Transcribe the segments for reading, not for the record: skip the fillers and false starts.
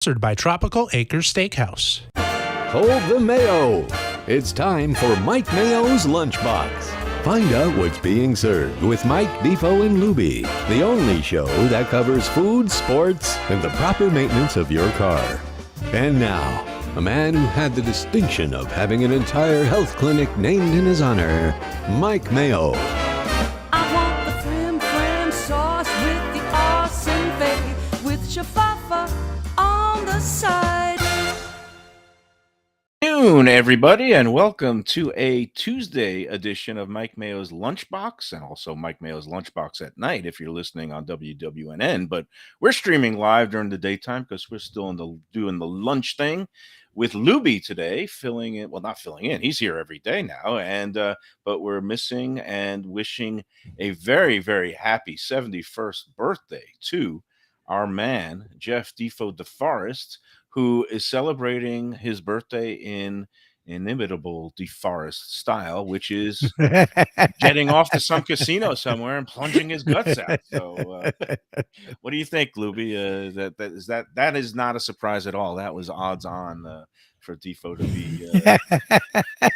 Sponsored by Tropical Acres Steakhouse. Hold the Mayo. It's time for Mike Mayo's Lunchbox. Find out what's being served with Mike, Defo, and Lubie, the only show that covers food, sports, and the proper maintenance of your car. And now, a man who had the distinction of having an entire health clinic named in his honor, Mike Mayo. I want the frim sauce with the awesome fave, with shafafa on the side. Good afternoon, everybody, and welcome to a Tuesday edition of Mike Mayo's Lunchbox, and also Mike Mayo's Lunchbox at night if you're listening on WWNN. But we're streaming live during the daytime because we're still doing the lunch thing with Lubie today, filling in. Well, not filling in; he's here every day now, and but we're missing and wishing a very, very happy 71st birthday to our man Jeff Defo DeForest, who is celebrating his birthday in inimitable DeForest style, which is getting off to some casino somewhere and plunging his guts out. So, what do you think, Lubie? That is not a surprise at all. That was odds on for Defo to be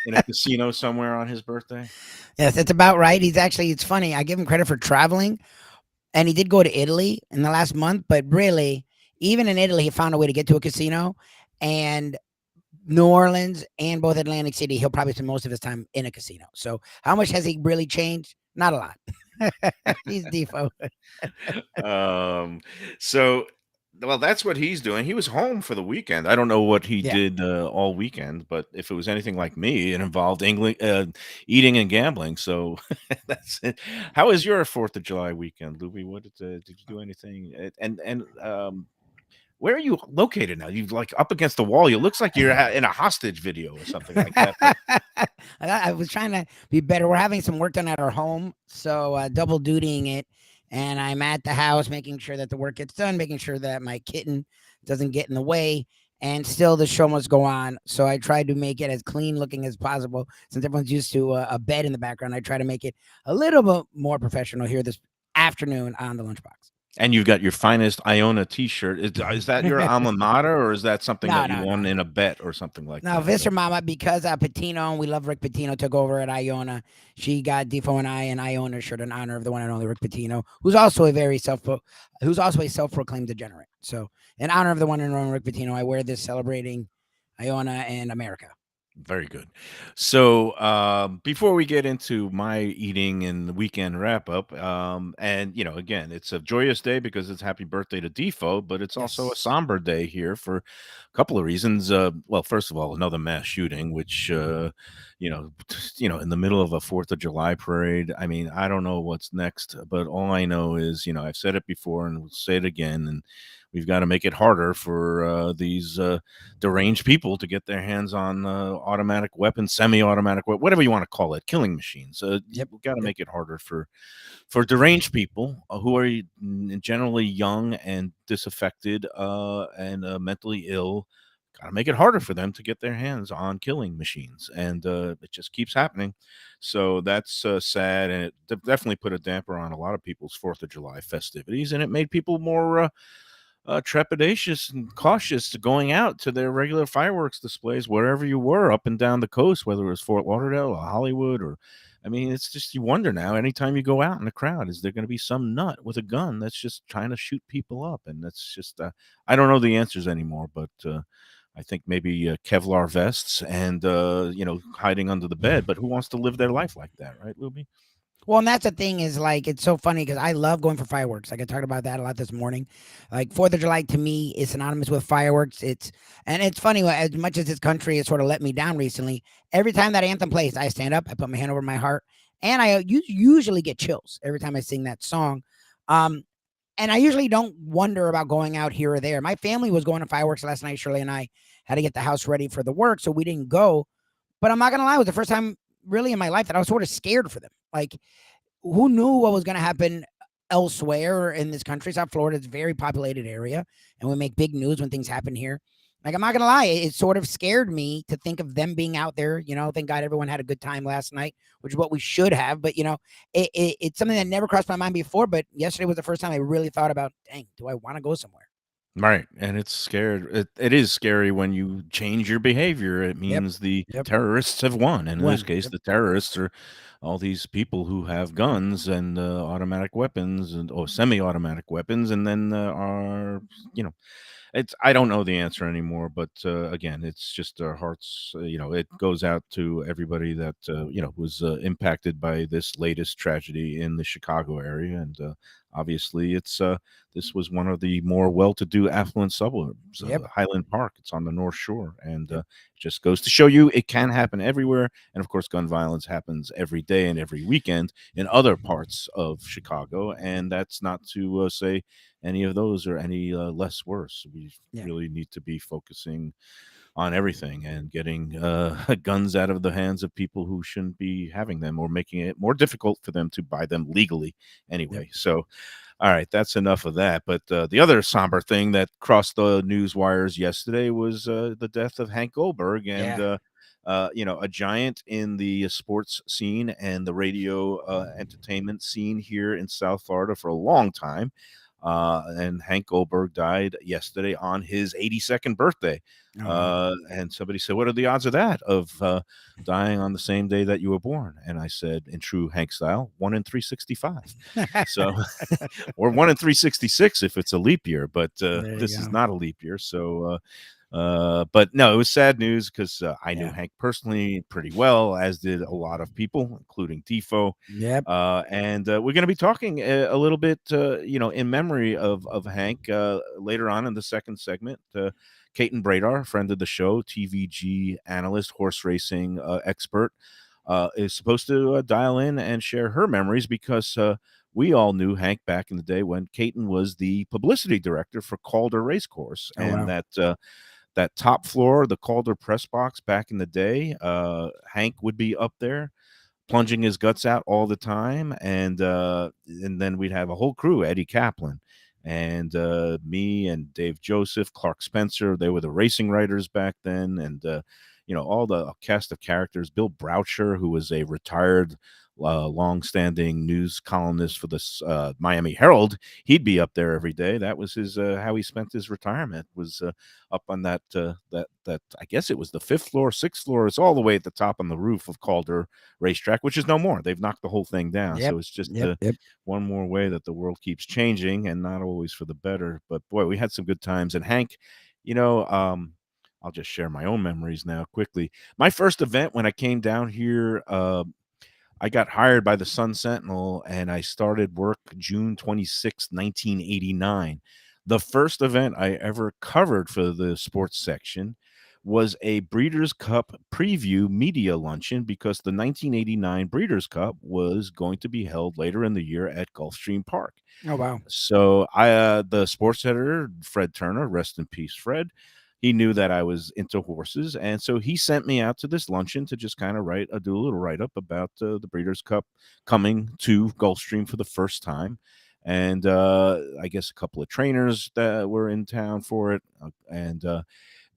in a casino somewhere on his birthday. Yes, it's about right. It's funny. I give him credit for traveling, and he did go to Italy in the last month, but really, even in Italy, he found a way to get to a casino, and New Orleans and both Atlantic City, he'll probably spend most of his time in a casino. So how much has he really changed? Not a lot. He's Defo. Well, that's what he's doing. He was home for the weekend. I don't know what he did all weekend, but if it was anything like me, it involved eating and gambling. So that's it. How was your 4th of July weekend, Lubie? What did you do anything? And where are you located now? You like up against the wall. It looks like you're in a hostage video or something like that. I was trying to be better. We're having some work done at our home, so double dutying it. And I'm at the house making sure that the work gets done, making sure that my kitten doesn't get in the way, and still the show must go on. So I tried to make it as clean looking as possible. Since everyone's used to a bed in the background, I try to make it a little bit more professional here this afternoon on the Lunchbox. And you've got your finest Iona T-shirt. Is that your alma mater, or is that something that you won in a bet or something like that? No, Visser Mama, because Patino, and we love Rick Pitino, took over at Iona. She got Defo and I an Iona shirt in honor of the one and only Rick Pitino, who's also a self-proclaimed degenerate. So in honor of the one and only Rick Pitino, I wear this celebrating Iona and America. Very good. So before we get into my eating and the weekend wrap up, and again, it's a joyous day because it's happy birthday to Defo, but it's also a somber day here for a couple of reasons. Well, first of all, another mass shooting, which in the middle of a 4th of July parade. I mean, I don't know what's next, but all I know is, I've said it before and we'll say it again, and we've got to make it harder for these deranged people to get their hands on automatic weapons, semi-automatic, whatever you want to call it, killing machines. We've got to make it harder for deranged people who are generally young and disaffected and mentally ill. Got to make it harder for them to get their hands on killing machines, and it just keeps happening. So that's sad, and it definitely put a damper on a lot of people's 4th of July festivities, and it made people more trepidatious and cautious to going out to their regular fireworks displays wherever you were up and down the coast, whether it was Fort Lauderdale or Hollywood it's just, you wonder now, anytime you go out in a crowd, is there going to be some nut with a gun that's just trying to shoot people up? And that's just, I don't know the answers anymore, but I think maybe Kevlar vests and, hiding under the bed, but who wants to live their life like that, right, Lubie? Well, and that's the thing is, like, it's so funny because I love going for fireworks. Like, I talked about that a lot this morning. Like, 4th of July to me is synonymous with fireworks. It's funny, as much as this country has sort of let me down recently, every time that anthem plays, I stand up, I put my hand over my heart, and I usually get chills every time I sing that song. And I usually don't wonder about going out here or there. My family was going to fireworks last night. Shirley and I had to get the house ready for the work, so we didn't go. But I'm not going to lie, it was the first time really in my life that I was sort of scared for them. Like, who knew what was going to happen elsewhere in this country? South Florida is a very populated area, and we make big news when things happen here. Like, I'm not going to lie, it sort of scared me to think of them being out there. Thank God everyone had a good time last night, which is what we should have. But, it's something that never crossed my mind before. But yesterday was the first time I really thought about, dang, do I want to go somewhere? Right, and it's scared. It is scary when you change your behavior. It Yep. means the Yep. terrorists have won, and in this One. case, Yep. the terrorists are all these people who have guns and automatic weapons and or semi-automatic weapons, and then are you know it's I don't know the answer anymore, but again, it's just our hearts. It goes out to everybody that was impacted by this latest tragedy in the Chicago area, and obviously, this was one of the more well-to-do, affluent suburbs, Yep. Highland Park. It's on the North Shore, and Yep. it just goes to show you it can happen everywhere. And of course, gun violence happens every day and every weekend in other parts of Chicago, and that's not to say any of those are any less worse. We Yeah. really need to be focusing on everything and getting guns out of the hands of people who shouldn't be having them, or making it more difficult for them to buy them legally Yep. anyway. So, all right, that's enough of that. But the other somber thing that crossed the news wires yesterday was the death of Hank Goldberg, and Yeah. a giant in the sports scene and the radio entertainment scene here in South Florida for a long time. And Hank Goldberg died yesterday on his 82nd birthday. Oh wow. And somebody said, "What are the odds of that, of dying on the same day that you were born?" And I said, in true Hank style, 1 in 365. So, or 1 in 366 if it's a leap year, but There you this is go. not a leap year. So, but no, it was sad news because I knew Yeah. Hank personally pretty well, as did a lot of people, including Defo. Yep. And we're going to be talking a little bit, in memory of Hank later on in the second segment. Caton Bredar, friend of the show, TVG analyst, horse racing expert, is supposed to dial in and share her memories because we all knew Hank back in the day when Caton was the publicity director for Calder Racecourse, Oh and wow. that top floor, the Calder press box back in the day, Hank would be up there plunging his guts out all the time, and then we'd have a whole crew, Eddie Kaplan and me and Dave Joseph, Clark Spencer. They were the racing writers back then, and all the cast of characters. Bill Broucher, who was a retired long-standing news columnist for the Miami Herald, he'd be up there every day. That was his how he spent his retirement, was up on that I guess it was the fifth floor, sixth floor. It's all the way at the top on the roof of Calder Racetrack, which is no more. They've knocked the whole thing down. Yep. So it's just Yep. Yep. one more way that the world keeps changing, and not always for the better. But boy, we had some good times. And Hank, you know, um, I'll just share my own memories now quickly. My first event when I came down here, I got hired by the Sun Sentinel, and I started work June 26th, 1989. The first event I ever covered for the sports section was a Breeders' Cup preview media luncheon, because the 1989 Breeders' Cup was going to be held later in the year at Gulfstream Park. Oh wow. So the sports editor, Fred Turner, rest in peace, Fred. He knew that I was into horses, and so he sent me out to this luncheon to just kind of do a little write up about the Breeders' Cup coming to Gulfstream for the first time, and I guess a couple of trainers that were in town for it, and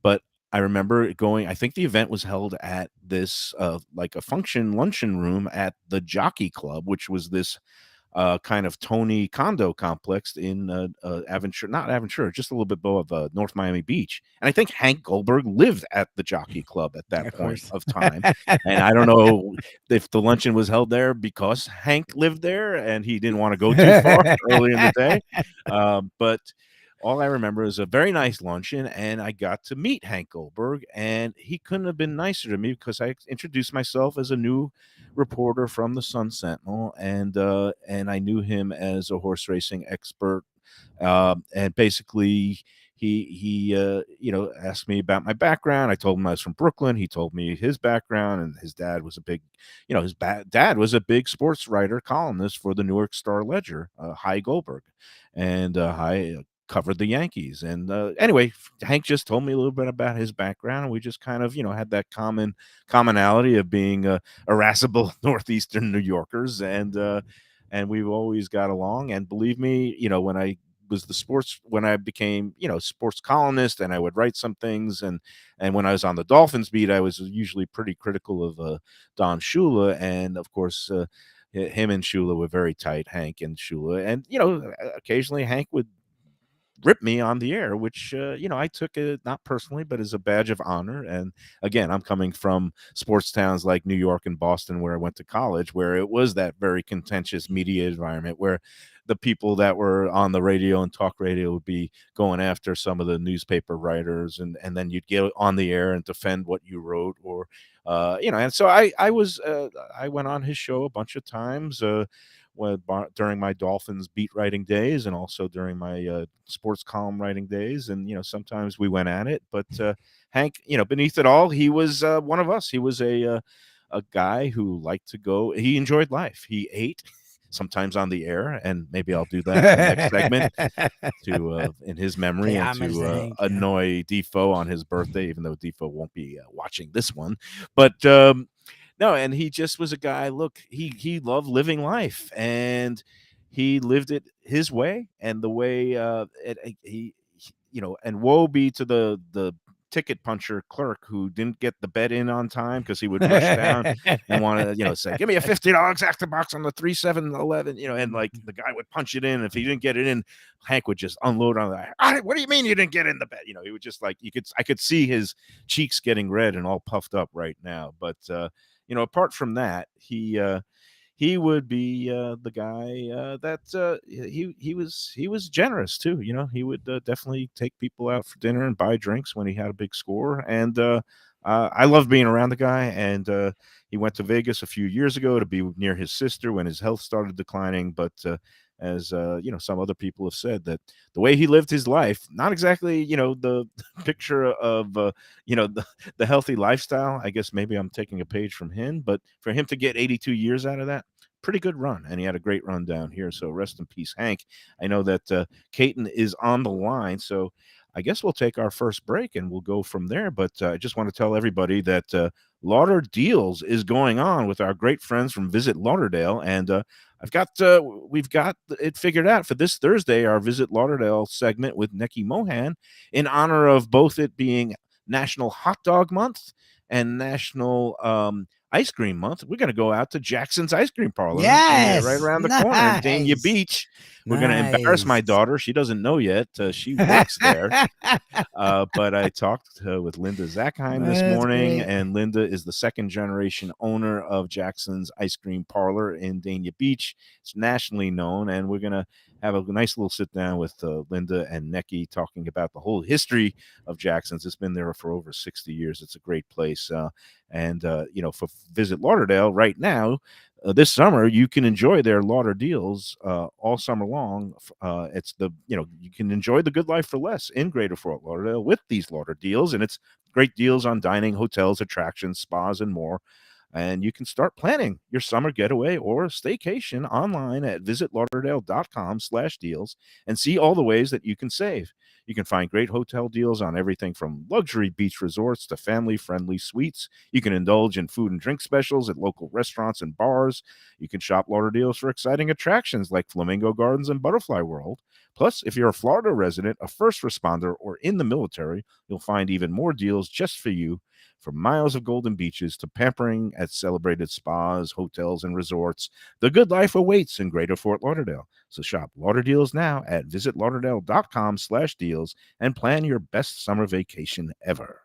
but I remember going. I think the event was held at this like a function luncheon room at the Jockey Club, which was this kind of Tony condo complex in Aventura, not Aventura, just a little bit above North Miami Beach. And I think Hank Goldberg lived at the Jockey Club at that Of point course. of time. And I don't know if the luncheon was held there because Hank lived there and he didn't want to go too far early in the day. But all I remember is a very nice luncheon, and I got to meet Hank Goldberg, and he couldn't have been nicer to me because I introduced myself as a new reporter from the Sun Sentinel, and I knew him as a horse racing expert. And basically, he asked me about my background. I told him I was from Brooklyn. He told me his background, and his dad was a big, dad was a big sports writer, columnist for the Newark Star Ledger, Hy Goldberg, and Hy covered the Yankees. And anyway, Hank just told me a little bit about his background, and we just kind of had that commonality of being irascible northeastern New Yorkers, and we've always got along. And believe me, when I became sports columnist, and I would write some things, and when I was on the Dolphins beat, I was usually pretty critical of Don Shula, and of course him and Shula were very tight, Hank and Shula. And occasionally Hank would rip me on the air, which I took it not personally, but as a badge of honor. And again, I'm coming from sports towns like New York and Boston, where I went to college, where it was that very contentious media environment, where the people that were on the radio and talk radio would be going after some of the newspaper writers, and then you'd get on the air and defend what you wrote, or and so I went on his show a bunch of times. During my Dolphins beat writing days, and also during my sports column writing days, and sometimes we went at it. But Hank, beneath it all, he was one of us. He was a guy who liked to go. He enjoyed life. He ate sometimes on the air, and maybe I'll do that in the next segment to in his memory, Pay and homage to to Hank, yeah. annoy Defo on his birthday, even though Defo won't be watching this one. But no, and he just was a guy. Look, he loved living life, and he lived it his way, and the way and woe be to the ticket puncher clerk who didn't get the bet in on time, because he would rush down and want to say, give me a $50 exacta box on the 3711, and like the guy would punch it in. If he didn't get it in, Hank would just unload on that. What do you mean you didn't get in the bet? He would just I could see his cheeks getting red and all puffed up right now. But apart from that, he would be the guy that he was generous too. He would definitely take people out for dinner and buy drinks when he had a big score. And I love being around the guy. And he went to Vegas a few years ago to be near his sister when his health started declining. But as some other people have said, that the way he lived his life, not exactly the picture of the healthy lifestyle. I guess maybe I'm taking a page from him, but for him to get 82 years out of that, pretty good run. And he had a great run down here, so rest in peace, Hank. I know that Caton is on the line, so I guess we'll take our first break and we'll go from there. But I just want to tell everybody that Lauder Deals is going on with our great friends from Visit Lauderdale, and we've got it figured out for this Thursday, our Visit Lauderdale segment with Neki Mohan, in honor of both it being National Hot Dog Month and National Ice Cream Month. We're going to go out to Jackson's Ice Cream Parlor, Yes, right around the corner in Dania nice. Beach. We're going to embarrass my Nice. daughter. She doesn't know yet. She works there. But I talked with Linda Zackheim this That's morning, great. and Linda is the second generation owner of Jackson's Ice Cream Parlor in Dania Beach. It's nationally known, and we're going to have a nice little sit down with Linda and Neki, talking about the whole history of Jackson's. It's been there for over 60 years. It's a great place. And for Visit Lauderdale right now, this summer, you can enjoy their Lauder deals all summer long. It's you can enjoy the good life for less in Greater Fort Lauderdale with these Lauder deals, and it's great deals on dining, hotels, attractions, spas, and more. And you can start planning your summer getaway or staycation online at visitlauderdale.com/deals and see all the ways that you can save. You can find great hotel deals on everything from luxury beach resorts to family-friendly suites. You can indulge in food and drink specials at local restaurants and bars. You can shop Lauder deals for exciting attractions like Flamingo Gardens and Butterfly World. Plus, if you're a Florida resident, a first responder, or in the military, you'll find even more deals just for you. From miles of golden beaches to pampering at celebrated spas, hotels, and resorts, the good life awaits in Greater Fort Lauderdale. So shop Lauder deals now at visitlauderdale.com/deals and plan your best summer vacation ever.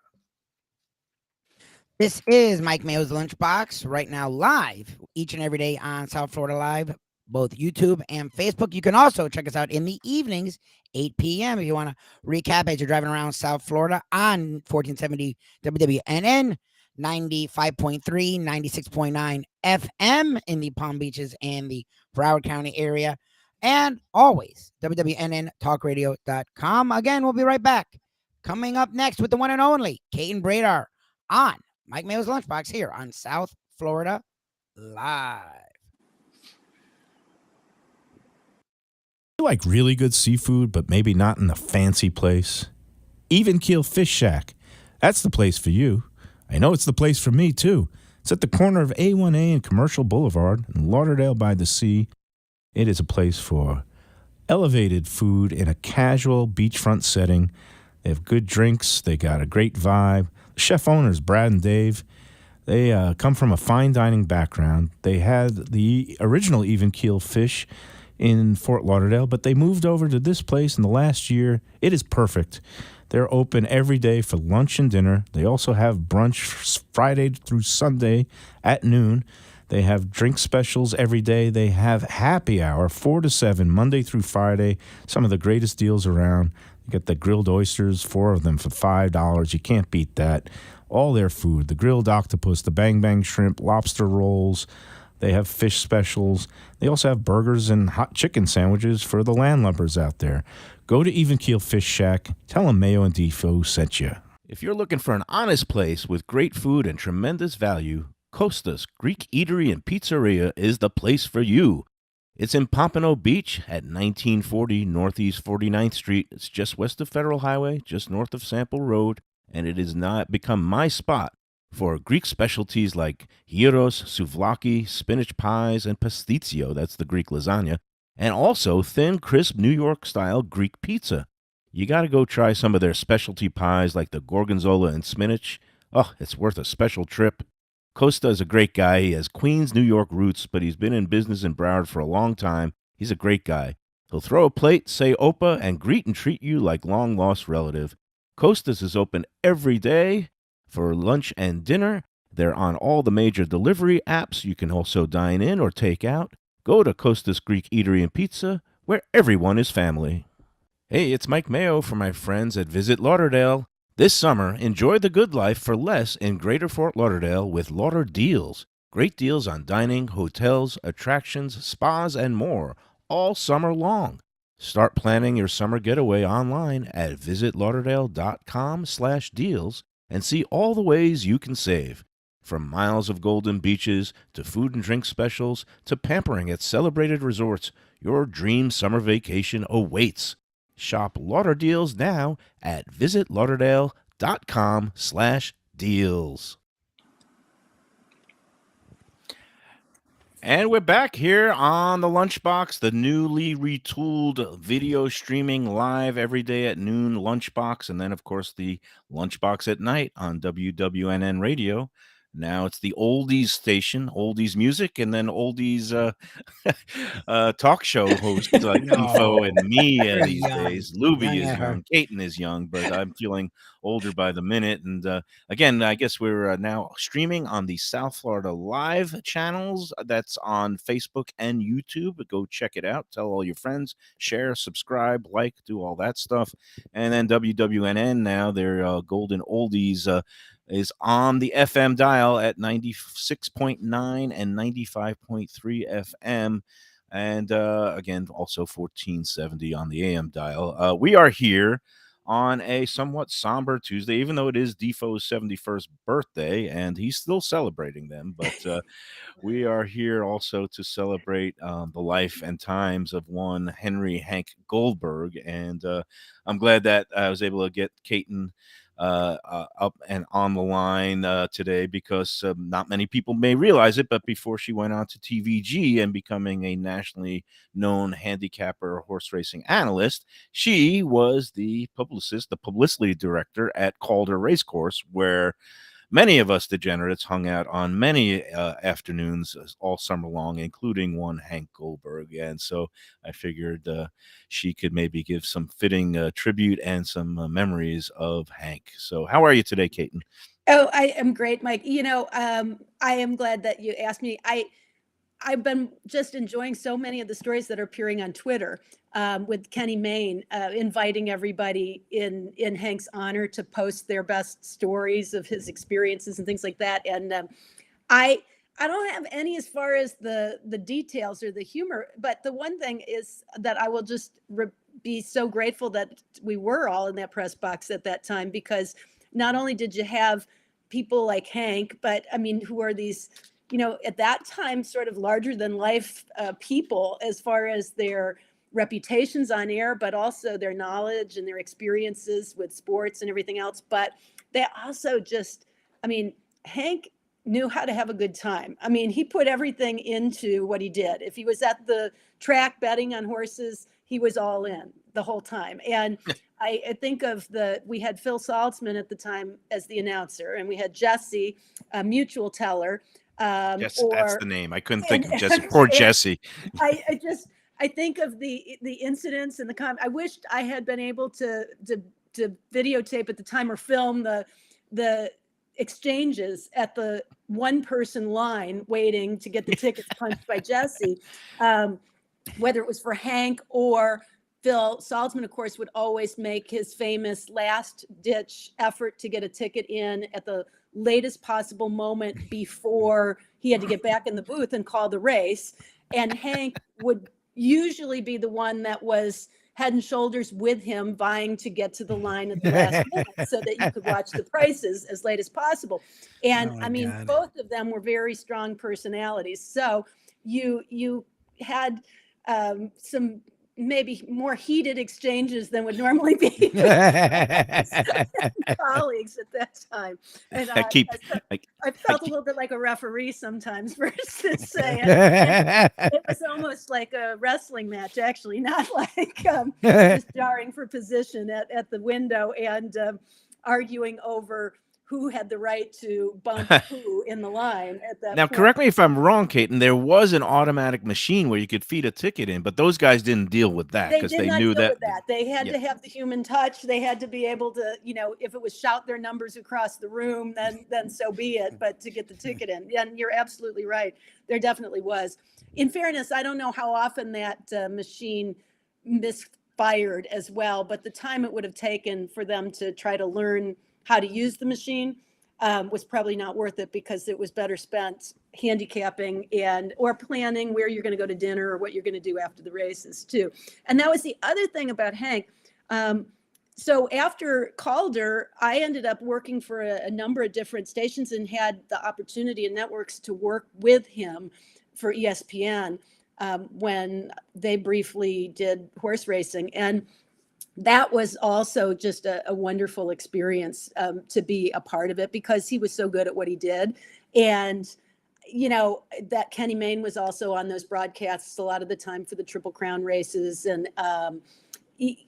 This is Mike Mayo's Lunchbox, right now live each and every day on South Florida Live, both YouTube and Facebook. You can also check us out in the evenings, 8 p.m. if you want to recap as you're driving around South Florida on 1470 WWNN, 95.3, 96.9 FM in the Palm Beaches and the Broward County area, and always WWNNtalkradio.com. Again, we'll be right back. Coming up next with the one and only Caton Bredar on Mike Mayo's Lunchbox here on South Florida Live. You like really good seafood, but maybe not in a fancy place? Even Keel Fish Shack. That's the place for you. I know it's the place for me, too. It's at the corner of A1A and Commercial Boulevard in Lauderdale by the Sea. It is a place for elevated food in a casual beachfront setting. They have good drinks. They got a great vibe. Chef owners, Brad and Dave, they come from a fine dining background. They had the original even keel fish in Fort Lauderdale, but they moved over to this place in the last year. It is perfect. They're open every day for lunch and dinner. They also have brunch Friday through Sunday at noon. They have drink specials every day. They have happy hour 4 to 7, Monday through Friday. Some of the greatest deals around. You get the grilled oysters, 4 of them for $5. You can't beat that. All their food, the grilled octopus, the bang bang shrimp, lobster rolls. They have fish specials. They also have burgers and hot chicken sandwiches for the landlubbers out there. Go to Even Keel Fish Shack. Tell them Mayo and Defo sent you. If you're looking for an honest place with great food and tremendous value, Costas Greek Eatery and Pizzeria is the place for you. It's in Pompano Beach at 1940 Northeast 49th Street. It's just west of Federal Highway, just north of Sample Road, and it has not become my spot for Greek specialties like gyros, souvlaki, spinach pies, and pastitsio, that's the Greek lasagna, and also thin, crisp New York-style Greek pizza. You got to go try some of their specialty pies like the gorgonzola and spinach. Oh, it's worth a special trip. Costa is a great guy. He has Queens, New York roots, but he's been in business in Broward for a long time. He's a great guy. He'll throw a plate, say Opa, and greet and treat you like long-lost relative. Costas is open every day for lunch and dinner. They're on all the major delivery apps. You can also dine in or take out. Go to Costas Greek Eatery and Pizza, where everyone is family. Hey, it's Mike Mayo for my friends at Visit Lauderdale. This summer, enjoy the good life for less in Greater Fort Lauderdale with Lauder Deals. Great deals on dining, hotels, attractions, spas, and more, all summer long. Start planning your summer getaway online at visitlauderdale.com/deals and see all the ways you can save. From miles of golden beaches to food and drink specials to pampering at celebrated resorts, your dream summer vacation awaits. Shop Lauder Deals now at visitlauderdale.com/deals. And we're back here on the Lunchbox, the newly retooled video streaming live every day at noon Lunchbox, and then, of course, the Lunchbox at night on WWNN Radio. Now it's the oldies station, oldies music, and then oldies talk show hosts like Defo and me You're these young. days. Lubie Young is at heart. young. Caton is young, but I'm feeling older by the minute. And again, I guess we're now streaming on the South Florida Live channels. That's on Facebook and YouTube. Go check it out. Tell all your friends. Share, subscribe, like, do all that stuff. And then WWNN now, their Golden Oldies is on the FM dial at 96.9 and 95.3 FM. And again, also 1470 on the AM dial. We are here on a somewhat somber Tuesday, even though it is Defoe's 71st birthday, and he's still celebrating them. But we are here also to celebrate the life and times of one Hammer Hank Goldberg. And I'm glad that I was able to get Caton up and on the line today, because not many people may realize it, but before she went on to TVG and becoming a nationally known handicapper horse racing analyst, she was the publicity director at Calder Racecourse, where many of us degenerates hung out on many afternoons all summer long, including one Hank Goldberg. And so I figured she could maybe give some fitting tribute and some memories of Hank. So how are you today, Caton? Oh, I am great, Mike. I am glad that you asked me. I've been just enjoying so many of the stories that are appearing on Twitter with Kenny Mayne, inviting everybody in Hank's honor to post their best stories of his experiences and things like that. And I don't have any as far as the details or the humor, but the one thing is that I will just be so grateful that we were all in that press box at that time, because not only did you have people like Hank, but I mean, who are these, at that time, sort of larger than life people as far as their reputations on air, but also their knowledge and their experiences with sports and everything else. But they also just, Hank knew how to have a good time. He put everything into what he did. If he was at the track betting on horses, he was all in the whole time. And I think of we had Phil Saltzman at the time as the announcer, and we had Jesse, a mutual teller. Yes, that's the name. I couldn't think of Jesse. Poor Jesse. I think of the incidents and I wished I had been able to videotape at the time or film the exchanges at the one person line waiting to get the tickets punched by Jesse, whether it was for Hank or Phil Saltzman, of course, would always make his famous last ditch effort to get a ticket in at the latest possible moment before he had to get back in the booth and call the race. And Hank would usually be the one that was head and shoulders with him, vying to get to the line at the last minute so that you could watch the prices as late as possible. And I mean, both of them were very strong personalities. So you had some maybe more heated exchanges than would normally be colleagues at that time. And I felt a little bit like a referee sometimes versus saying it was almost like a wrestling match, actually, not like just jarring for position at the window and arguing over who had the right to bump who in the line at that Now, point. correct me if I'm wrong, Caton. There was an automatic machine where you could feed a ticket in, but those guys didn't deal with that because they knew that. They had to have the human touch. They had to be able to, if it was shout their numbers across the room, then so be it. But to get the ticket in, and you're absolutely right. There definitely was. In fairness, I don't know how often that machine misfired as well, but the time it would have taken for them to try to learn how to use the machine was probably not worth it, because it was better spent handicapping or planning where you're going to go to dinner or what you're going to do after the races too. And that was the other thing about Hank. So after Calder, I ended up working for a number of different stations and had the opportunity and networks to work with him for ESPN when they briefly did horse racing. And that was also just a wonderful experience to be a part of it, because he was so good at what he did. And, that Kenny Mayne was also on those broadcasts a lot of the time for the Triple Crown races. And it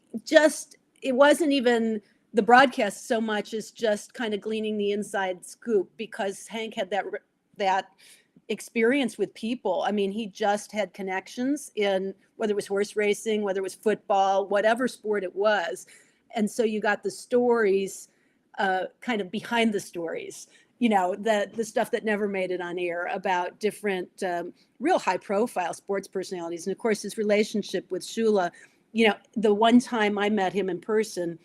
wasn't even the broadcast so much as just kind of gleaning the inside scoop, because Hank had that experience with people. I mean, he just had connections in whether it was horse racing, whether it was football, whatever sport it was. And so you got the stories kind of behind the stories, the stuff that never made it on air about different real high profile sports personalities. And of course, his relationship with Shula, the one time I met him in person,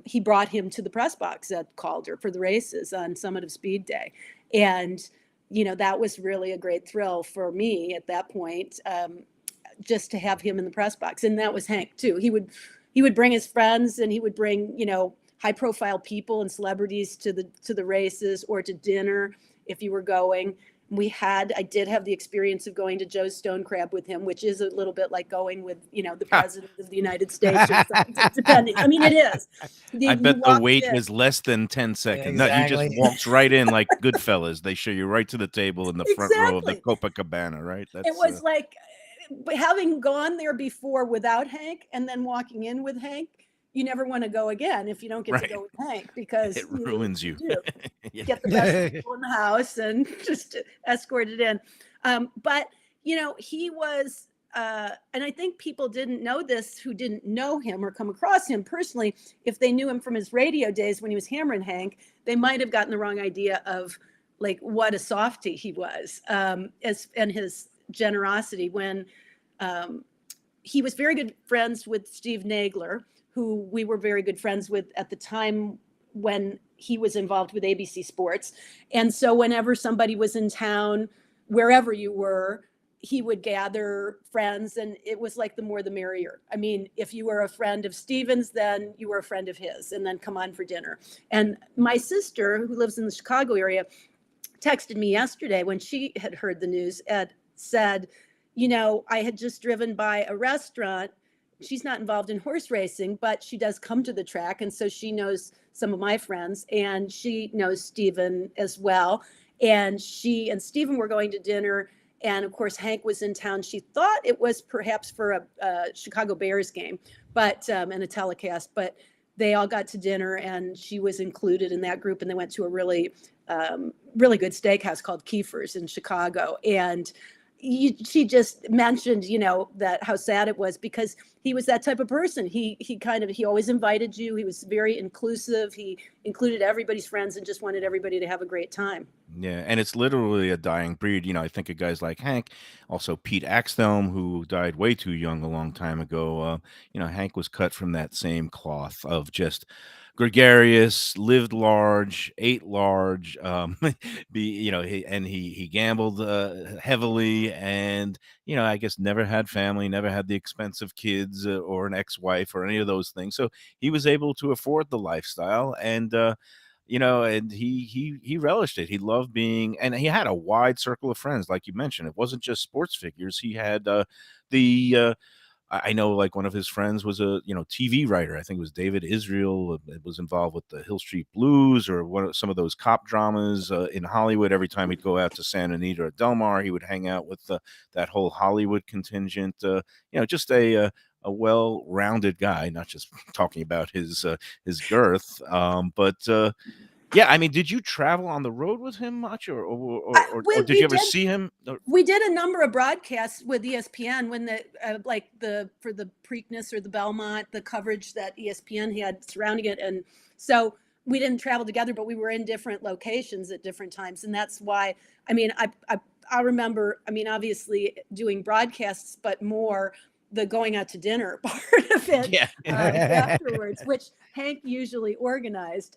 he brought him to the press box at Calder for the races on Summit of Speed Day. And that was really a great thrill for me at that point, just to have him in the press box. And that was Hank too. He would bring his friends, and he would bring, high profile people and celebrities to the races or to dinner if you were going. I did have the experience of going to Joe's Stone Crab with him, which is a little bit like going with, the president of the United States or something, depending. I mean, it is. I bet the wait was less than 10 seconds. Yeah, No, you exactly. just walked right in like Goodfellas. They show you right to the table in the front row of the Copacabana, right? It was like having gone there before without Hank and then walking in with Hank. You never want to go again if you don't get to go with Hank, because it ruins you. Yeah. Get the best people in the house and just escort it in. But, he was, and I think people didn't know this who didn't know him or come across him personally. If they knew him from his radio days when he was Hammer Hank, they might have gotten the wrong idea of like what a softie he was, and his generosity when he was very good friends with Steve Nagler, who we were very good friends with at the time when he was involved with ABC Sports. And so whenever somebody was in town, wherever you were, he would gather friends, and it was like the more the merrier. I mean, if you were a friend of Steven's, then you were a friend of his, and then come on for dinner. And my sister, who lives in the Chicago area, texted me yesterday when she had heard the news and said, I had just driven by a restaurant. She's not involved in horse racing, but she does come to the track. And so she knows some of my friends, and she knows Steven as well. And she and Steven were going to dinner. And of course, Hank was in town. She thought it was perhaps for a Chicago Bears game, and a telecast, but they all got to dinner, and she was included in that group. And they went to a really, really good steakhouse called Kiefer's in Chicago. And she just mentioned, that how sad it was because he was that type of person. He always invited you. He was very inclusive. He included everybody's friends and just wanted everybody to have a great time. Yeah, and it's literally a dying breed. I think of guys like Hank, also Pete Axthelm, who died way too young a long time ago. Hank was cut from that same cloth of just gregarious, lived large, ate large, he gambled heavily, and I guess never had family, never had the expensive kids or an ex-wife or any of those things. So he was able to afford the lifestyle, and he relished it. He loved being, and he had a wide circle of friends, like you mentioned. It wasn't just sports figures. He had the I know, like, one of his friends was a TV writer. I think it was David Israel. Was involved with the Hill Street Blues or some of those cop dramas in Hollywood. Every time he'd go out to Santa Anita or Del Mar, he would hang out with that whole Hollywood contingent. Just a well-rounded guy, not just talking about his girth. Yeah, I mean, did you travel on the road with him much, or did you ever see him? We did a number of broadcasts with ESPN when for the Preakness or the Belmont, the coverage that ESPN had surrounding it, and so we didn't travel together, but we were in different locations at different times, and that's why. I mean, I remember. I mean, obviously doing broadcasts, but more the going out to dinner part of it afterwards, which Hank usually organized,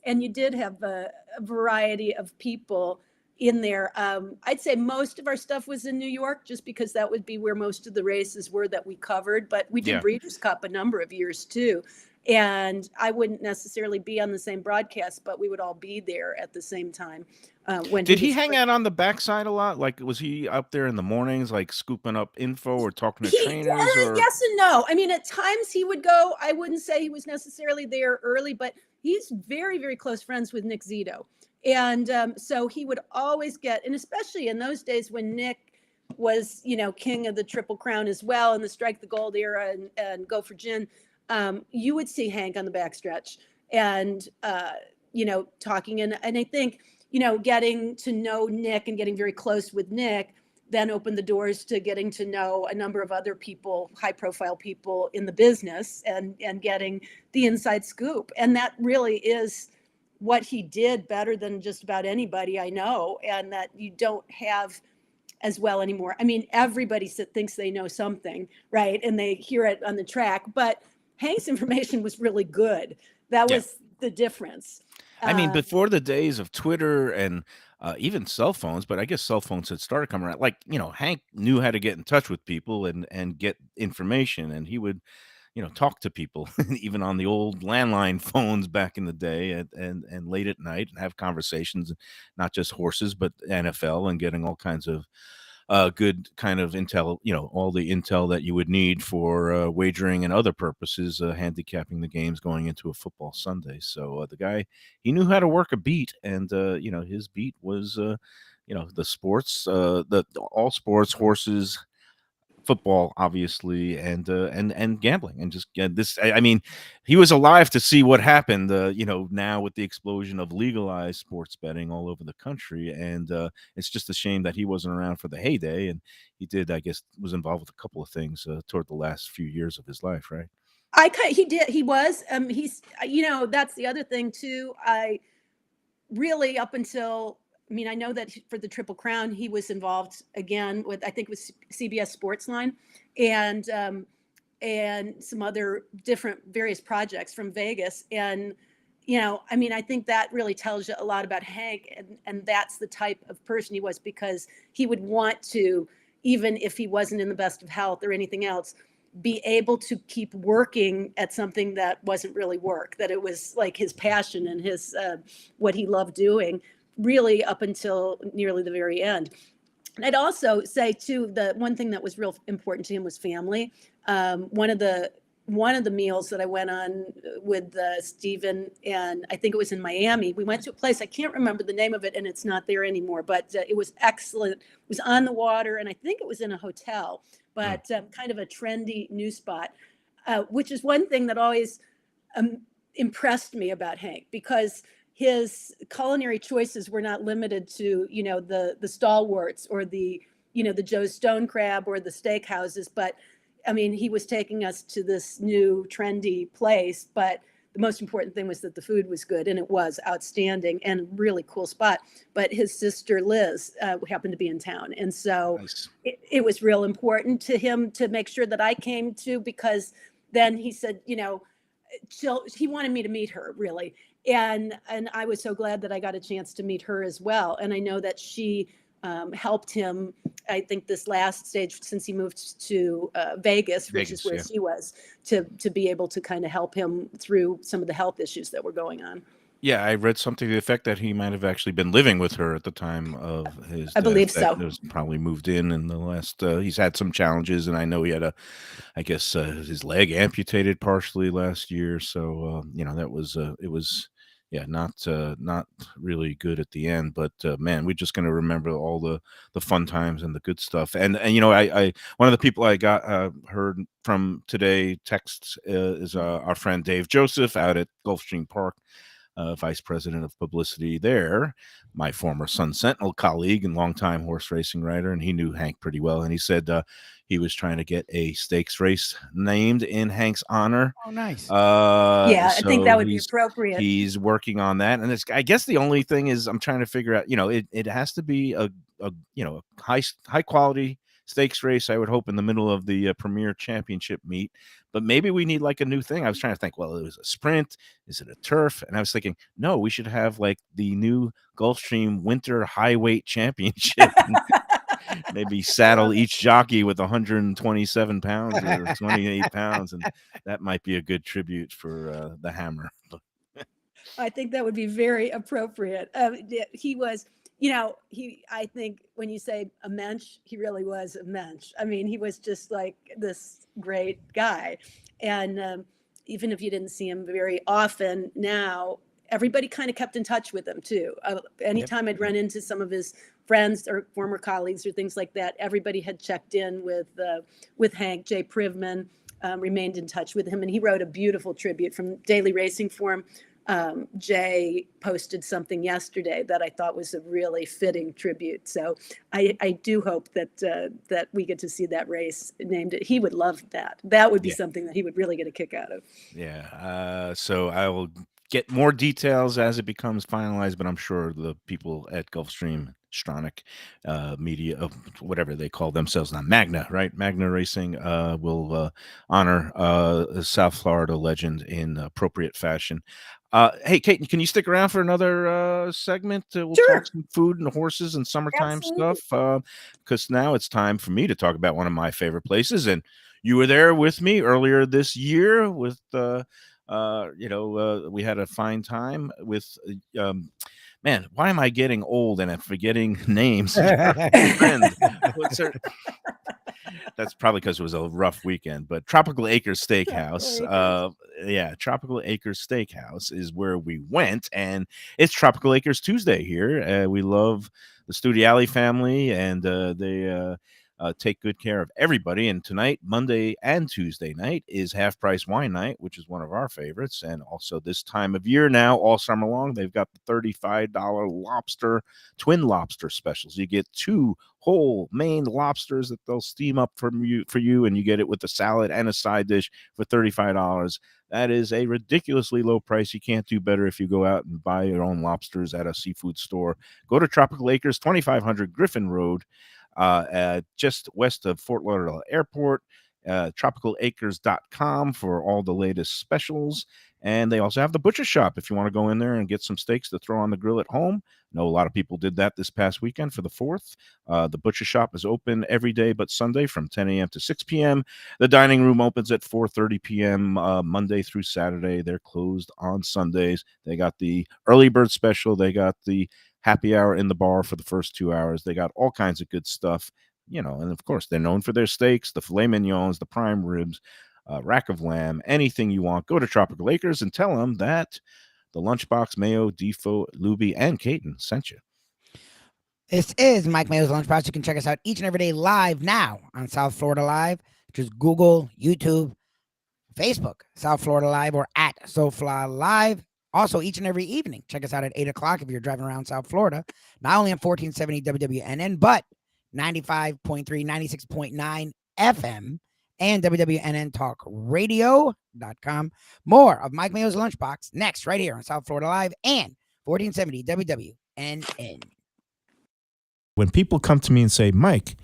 and you did have a variety of people in there. I'd say most of our stuff was in New York, just because that would be where most of the races were that we covered. But we did Breeders' Cup a number of years too. And I wouldn't necessarily be on the same broadcast, but we would all be there at the same time. Did he hang out on the backside a lot? Like, was he up there in the mornings, like scooping up info or talking to trainers? Yes and no. I mean, at times he would go. I wouldn't say he was necessarily there early, but he's very, very close friends with Nick Zito. And so he would always get, and especially in those days when Nick was, king of the Triple Crown as well, and the Strike the Gold era and Go for Gin, you would see Hank on the backstretch and, talking. And I think, getting to know Nick and getting very close with Nick then opened the doors to getting to know a number of other people, high profile people in the business, and getting the inside scoop. And that really is what he did better than just about anybody I know, and that you don't have as well anymore. I mean, everybody thinks they know something, right? And they hear it on the track, but Hank's information was really good. That was the difference. I mean, before the days of Twitter and even cell phones, but I guess cell phones had started coming around. Like, Hank knew how to get in touch with people and get information, and he would, talk to people even on the old landline phones back in the day and late at night, and have conversations, not just horses, but NFL, and getting all kinds of good kind of intel, all the intel that you would need for wagering and other purposes, handicapping the games going into a football Sunday. So the guy, he knew how to work a beat, and his beat was the sports, the all sports, horses, football, obviously, and gambling, and just this. I mean, he was alive to see what happened. Now with the explosion of legalized sports betting all over the country, and it's just a shame that he wasn't around for the heyday. And he did, I guess, was involved with a couple of things toward the last few years of his life, right? He did. He was. He's. That's the other thing too. I really up until. I mean, I know that for the Triple Crown, he was involved again with, I think it was CBS Sportsline and some other different various projects from Vegas. And, I mean, I think that really tells you a lot about Hank, and that's the type of person he was, because he would want to, even if he wasn't in the best of health or anything else, be able to keep working at something that wasn't really work, that it was like his passion and his, what he loved doing, really up until nearly the very end. And I'd also say too, the one thing that was real important to him was family. One of the meals that I went on with Stephen, and I think it was in Miami, we went to a place, I can't remember the name of it, and it's not there anymore, but it was excellent. It was on the water, and I think it was in a hotel, but kind of a trendy new spot, which is one thing that always impressed me about Hank, because his culinary choices were not limited to, the stalwarts or the the Joe's Stone Crab or the steak houses, but I mean, he was taking us to this new trendy place, but the most important thing was that the food was good, and it was outstanding and really cool spot. But his sister Liz happened to be in town, and so Nice. it was real important to him to make sure that I came too, because then he said, he wanted me to meet her really, and I was so glad that I got a chance to meet her as well. And I know that she helped him, I think, this last stage since he moved to Vegas, which is where yeah. she was, to be able to kind of help him through some of the health issues that were going on. Yeah, I read something to the effect that he might have actually been living with her at the time of his I death. believe That so. was probably moved in the last. He's had some challenges, and I know he had I guess his leg amputated partially last year. So that was it was. Yeah, not really good at the end, but man, we're just going to remember all the fun times and the good stuff. And I one of the people I got heard from today texts is our friend Dave Joseph out at Gulfstream Park, vice president of publicity there, my former Sun Sentinel colleague and longtime horse racing writer, and he knew Hank pretty well. And he said he was trying to get a stakes race named in Hank's honor. Oh, nice. Yeah, I think that would be he's appropriate. He's working on that, and I guess the only thing is I'm trying to figure out. It has to be a high quality stakes race. I would hope in the middle of the Premier Championship meet, but maybe we need like a new thing. I was trying to think. Well, it was a sprint. Is it a turf? And I was thinking, no, we should have like the new Gulfstream Winter Highweight Championship. Maybe saddle each jockey with 127 pounds or 28 pounds, and that might be a good tribute for the Hammer. I think that would be very appropriate. He was, I think when you say a mensch, he really was a mensch. I mean, he was just like this great guy. And even if you didn't see him very often now, everybody kind of kept in touch with him too. Anytime I'd run into some of his friends or former colleagues or things like that, everybody had checked in with Hank. Jay Privman remained in touch with him, and he wrote a beautiful tribute from Daily Racing Form. Jay posted something yesterday that I thought was a really fitting tribute. So I do hope that we get to see that race named it. He would love that. That would be something that he would really get a kick out of. Yeah. So I will get more details as it becomes finalized, but I'm sure the people at Gulfstream Stronic Media, whatever they call themselves now, Magna, right? Magna Racing will honor a South Florida legend in appropriate fashion. Hey, Caton, can you stick around for another segment? We'll Sure. talk some food and horses and summertime Absolutely. stuff, because now it's time for me to talk about one of my favorite places. And you were there with me earlier this year with we had a fine time with man, why am I getting old and I'm forgetting names? Friend, what's her? That's probably because it was a rough weekend, but Tropical Acres Steakhouse. Tropical Acres Steakhouse is where we went, and it's Tropical Acres Tuesday here. We love the Studiali family, and they take good care of everybody. And tonight, Monday and Tuesday night, is Half Price Wine Night, which is one of our favorites. And also this time of year now, all summer long, they've got the $35 twin lobster specials. You get 2 whole Maine lobsters that they'll steam up for you, and you get it with a salad and a side dish for $35. That is a ridiculously low price. You can't do better if you go out and buy your own lobsters at a seafood store. Go to Tropical Acres, 2500 Griffin Road, just west of Fort Lauderdale Airport. Tropicalacres.com for all the latest specials. And they also have the butcher shop if you want to go in there and get some steaks to throw on the grill at home. I know a lot of people did that this past weekend for the 4th. The butcher shop is open every day but Sunday from 10 a.m. to 6 p.m. The dining room opens at 4:30 p.m. Monday through Saturday. They're closed on Sundays. They got the early bird special. They got the happy hour in the bar for the first 2 hours. They got all kinds of good stuff. And of course, they're known for their steaks, the filet mignons, the prime ribs, rack of lamb, anything you want. Go to Tropical Acres and tell them that the Lunchbox, Mayo, Defo, Lubie, and Caton sent you. This is Mike Mayo's Lunchbox. You can check us out each and every day live now on South Florida Live. Just Google, YouTube, Facebook, South Florida Live, or at SoFly Live. Also, each and every evening, check us out at 8 o'clock if you're driving around South Florida, not only on 1470 WWNN, but 95.3, 96.9 FM, and WWNNTalkRadio.com. More of Mike Mayo's Lunchbox next, right here on South Florida Live and 1470 WWNN. When people come to me and say, Mike,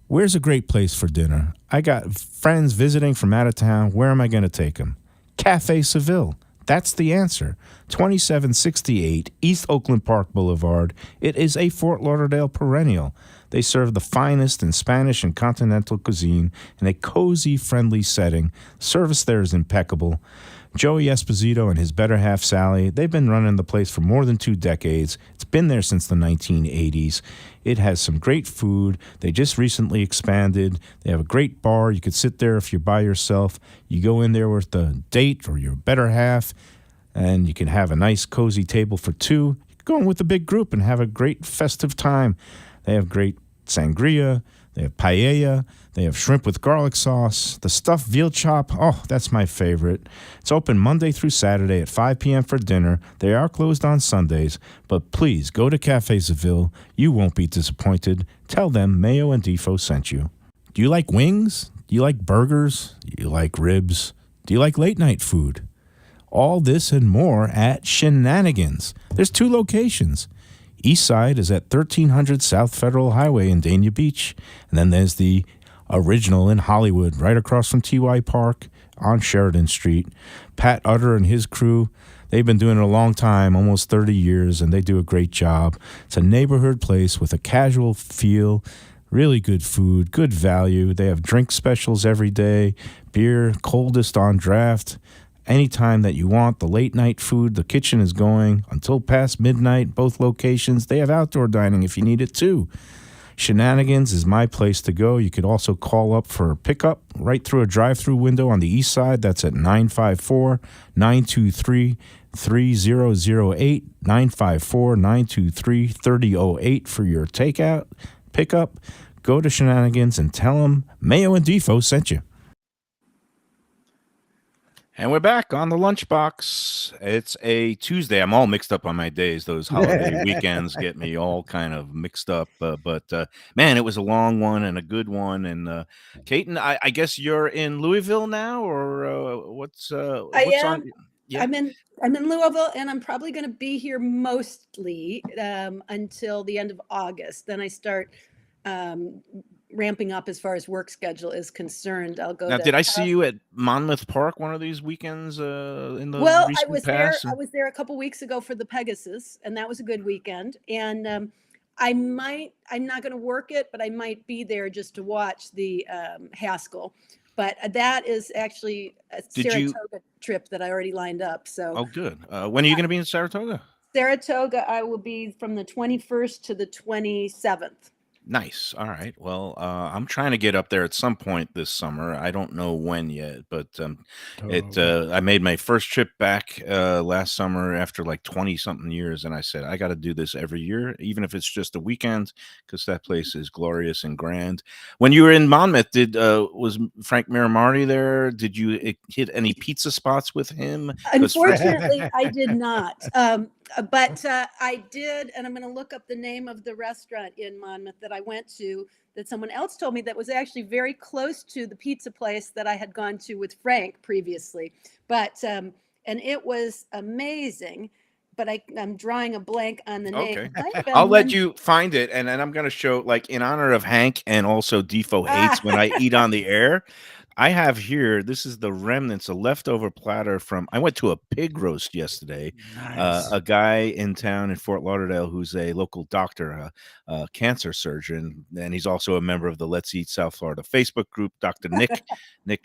where's a great place for dinner? I got friends visiting from out of town. Where am I going to take them? Cafe Seville. That's the answer. 2768 East Oakland Park Boulevard. It is a Fort Lauderdale perennial. They serve the finest in Spanish and continental cuisine in a cozy, friendly setting. Service there is impeccable. Joey Esposito and his better half, Sally, they've been running the place for more than 2 decades. It's been there since the 1980s. It has some great food. They just recently expanded. They have a great bar. You could sit there if you're by yourself. You go in there with a date or your better half, and you can have a nice, cozy table for 2. You can go in with a big group and have a great festive time. They have great sangria. They have paella. They have shrimp with garlic sauce. The stuffed veal chop, oh, that's my favorite. It's open Monday through Saturday at 5 p.m. for dinner. They are closed on Sundays, but please go to Cafe Seville. You won't be disappointed. Tell them Mayo and Defo sent you. Do you like wings? Do you like burgers? Do you like ribs? Do you like late night food? All this and more at Shenanigans. There's 2 locations. East side is at 1300 South Federal Highway in Dania Beach. And then there's the original in Hollywood, right across from TY Park on Sheridan Street. Pat Utter and his crew, they've been doing it a long time, almost 30 years, and they do a great job. It's a neighborhood place with a casual feel, really good food, good value. They have drink specials every day, beer, coldest on draft. Anytime that you want, the late night food, the kitchen is going until past midnight, both locations. They have outdoor dining if you need it too. Shenanigans is my place to go. You could also call up for a pickup right through a drive-through window on the east side. That's at 954-923-3008, 954-923-3008 for your takeout, pickup. Go to Shenanigans and tell them Mayo and Defo sent you. And we're back on the Lunchbox. It's a Tuesday. I'm all mixed up on my days. Those holiday weekends get me all kind of mixed up. But man, it was a long one and a good one. And Caton, I guess you're in Louisville now, or what's I what's am. on? Yeah. I'm in Louisville, and I'm probably going to be here mostly until the end of August. Then I start ramping up as far as work schedule is concerned. I'll go. Now, to did I see you at Monmouth Park one of these weekends in the Well, I recent was there. past? I was there a couple weeks ago for the Pegasus, and that was a good weekend. And I'm not going to work it, but I might be there just to watch the Haskell. But that is actually a Saratoga trip that I already lined up. So, Oh, good. When are you going to be in Saratoga? Saratoga, I will be from the 21st to the 27th. Nice. All right. Well, I'm trying to get up there at some point this summer. I don't know when yet, but I made my first trip back last summer after like 20 something years, and I said I got to do this every year, even if it's just a weekend, because that place is glorious and grand. When you were in Monmouth, was Frank Miramarty there? Did you hit any pizza spots with him? Unfortunately, I did not. But I did, and I'm going to look up the name of the restaurant in Monmouth that I went to that someone else told me that was actually very close to the pizza place that I had gone to with Frank previously. But and it was amazing. But I'm drawing a blank on the name. Okay. I'll let you find it, and then I'm going to show, like, in honor of Hank and also Defo hates when I eat on the air. I have here, this is the remnants, a leftover platter from, I went to a pig roast yesterday. Nice. A guy in town in Fort Lauderdale who's a local doctor, a cancer surgeon, and he's also a member of the Let's Eat South Florida Facebook group, Dr. Nick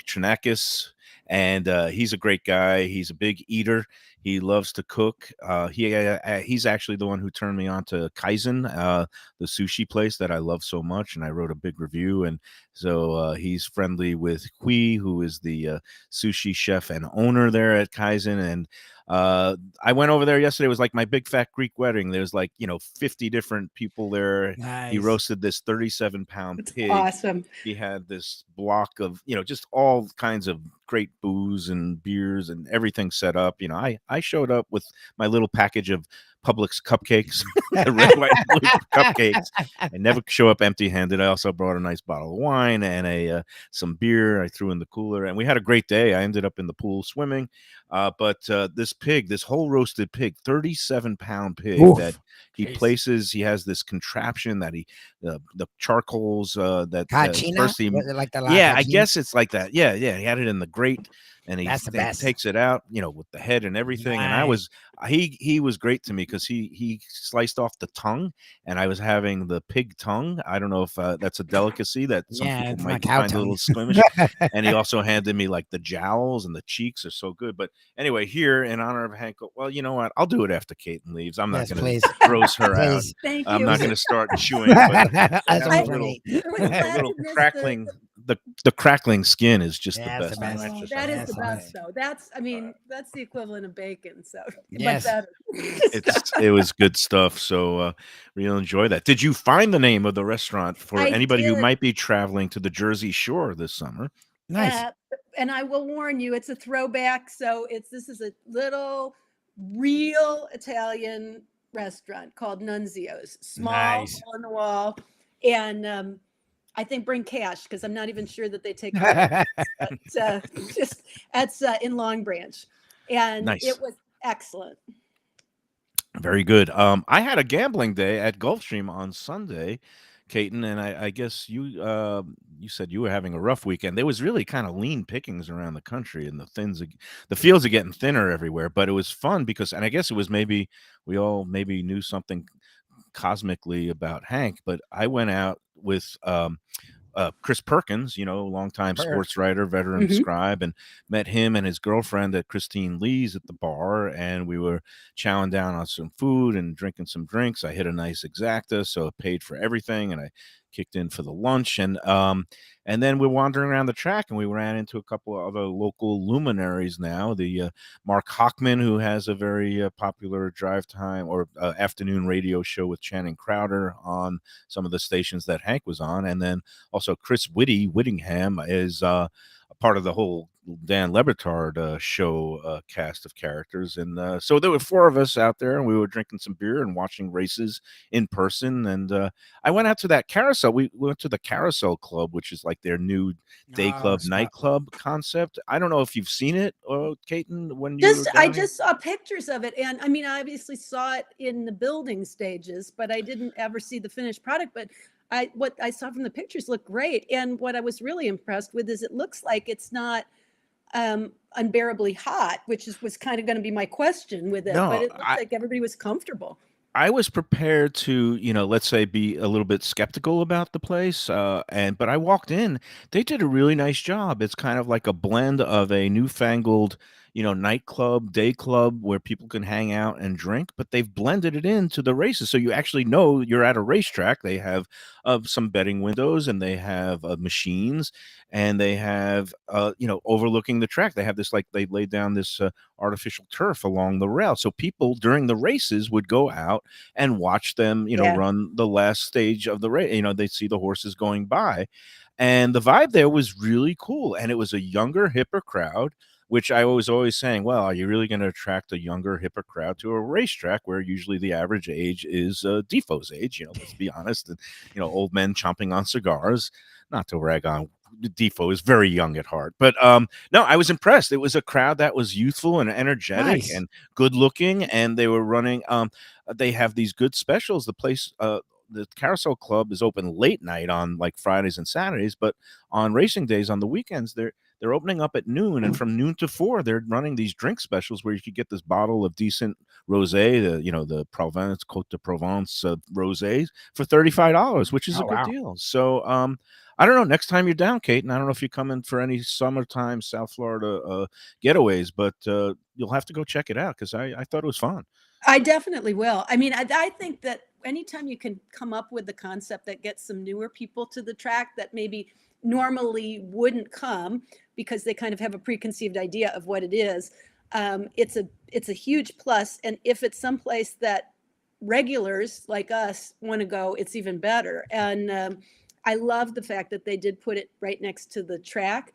Trinakis. And he's a great guy. He's a big eater. He loves to cook. He's actually the one who turned me on to Kaizen, the sushi place that I love so much. And I wrote a big review. And so he's friendly with Kui, who is the sushi chef and owner there at Kaizen. And I went over there yesterday. It was like my big fat Greek wedding. There's like, 50 different people there. Nice. He roasted this 37-pound pig. Awesome. He had this block of, just all kinds of great booze and beers and everything set up. I showed up with my little package of Publix cupcakes, the red, white, and blue cupcakes. I never show up empty-handed. I also brought a nice bottle of wine and some beer. I threw in the cooler, and we had a great day. I ended up in the pool swimming. But this whole roasted pig, 37-pound pig that he places. He has this contraption that the charcoals that Cachina? first he, Was it like the yeah, I cachina? guess it's like that. Yeah, he had it in the grate, and That's the he best. takes it out, with the head and everything. And he was great to me because he sliced off the tongue, and I was having the pig tongue. I don't know if that's a delicacy that some Yeah, people it's my might cow find a little tongue. squeamish. And he also handed me like the jowls, and the cheeks are so good. But anyway, here in honor of Hank, well, you know what? I'll do it after Caton leaves. I'm not Yes, going please. to gross her out. Please. Thank I'm you. not going to start chewing. But That's having one a for little, me. I was glad a little to miss crackling. The crackling skin is just Yeah, the it's best. the thing. best. That's just that is the amazing. best, though. That's the equivalent of bacon. So, Yes. but better. It was good stuff. So we'll enjoy that. Did you find the name of the restaurant for I anybody who did. might be traveling to the Jersey Shore this summer? Nice. And I will warn you, it's a throwback. So this is a little real Italian restaurant called Nunzio's. Small, Nice. hole in the wall, and I think bring cash because I'm not even sure that they take credit. But just that's in Long Branch, and Nice. it was excellent. Very good. I had a gambling day at Gulfstream on Sunday, Caton, and I guess you said you were having a rough weekend. There was really kind of lean pickings around the country, and the fields are getting thinner everywhere. But it was fun because, and I guess it was maybe we all maybe knew something cosmically about Hank, but I went out with Chris Perkins, longtime sports writer, veteran Mhm. scribe, and met him and his girlfriend at Christine Lee's at the bar. And we were chowing down on some food and drinking some drinks. I hit a nice exacta, so it paid for everything. And I kicked in for the lunch. And then we're wandering around the track, and we ran into a couple of other local luminaries now. The Mark Hockman, who has a very popular drive time or afternoon radio show with Channing Crowder on some of the stations that Hank was on. And then also Chris Whittingham is a part of the whole Dan Lebitard show cast of characters. And so there were four of us out there, and we were drinking some beer and watching races in person. And I went out to that carousel. We went to the Carousel Club, which is like their new day club, nightclub concept. I don't know if you've seen it, Caton, when you were I down here? just saw pictures of it, and I mean, I obviously saw it in the building stages, but I didn't ever see the finished product. But what I saw from the pictures looked great, and what I was really impressed with is it looks like it's not unbearably hot, which was kind of going to be my question with it. No, But it looked like everybody was comfortable. I was prepared to, let's say be a little bit skeptical about the place. But I walked in, they did a really nice job. It's kind of like a blend of a newfangled, nightclub, day club where people can hang out and drink, but they've blended it into the races. So you actually know you're at a racetrack. They have some betting windows, and they have machines, and they have, overlooking the track. They have this, like they laid down this artificial turf along the rail. So people during the races would go out and watch them, Yeah. run the last stage of the race. They'd see the horses going by, and the vibe there was really cool. And it was a younger, hipper crowd, which I was always saying, well, are you really going to attract a younger, hipper crowd to a racetrack where usually the average age is Defoe's age? Let's be honest. And, old men chomping on cigars. Not to rag on Defo, is very young at heart, but no, I was impressed. It was a crowd that was youthful and energetic and good looking, and they were running. They have these good specials. The place, the Carousel Club, is open late night on like Fridays and Saturdays, but on racing days on the weekends, they're opening up at noon, and from noon to 4, they're running these drink specials where you could get this bottle of decent rosé, the Provence, Côte de Provence rosés for $35, which is a good deal. So I don't know. Next time you're down, Caton, I don't know if you're coming for any summertime South Florida getaways, but you'll have to go check it out because I thought it was fun. I definitely will. I mean, I think that anytime you can come up with the concept that gets some newer people to the track that maybe normally wouldn't come because they kind of have a preconceived idea of what it is, it's a huge plus. And if it's someplace that regulars like us want to go, it's even better. And I love the fact that they did put it right next to the track.